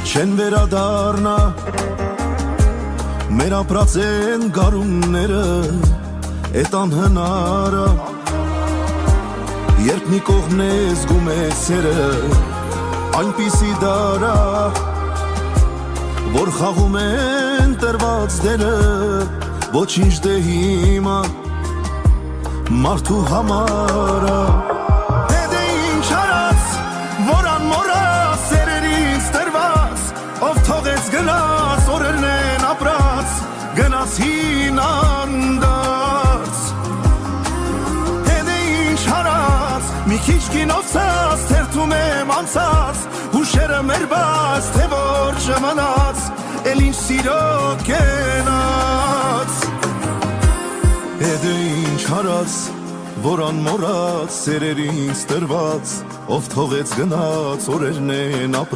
չեն վերադառնա մեր ապրած են գարունները էտ անհնարը երբ մի կողմն է զգում է սերը այնպիսի դարա որ խաղում են տրված դերը ոչինչ դե հիմա մարդու համարա դե ինչ արած որ անմորա սերերից տրված ով թողեց գնաց օրերն են ապրած գնաց հին անդարձ դե ինչ արած մի քիչ կինովցած թերթում եմ անցած հուշերը մեր բաց թե որ չմնաց էլ ինչ սիրո կենաց դե ինչ արած որ անմոռաց սերերից տրված ով թողեց գնաց օրերն են ապրած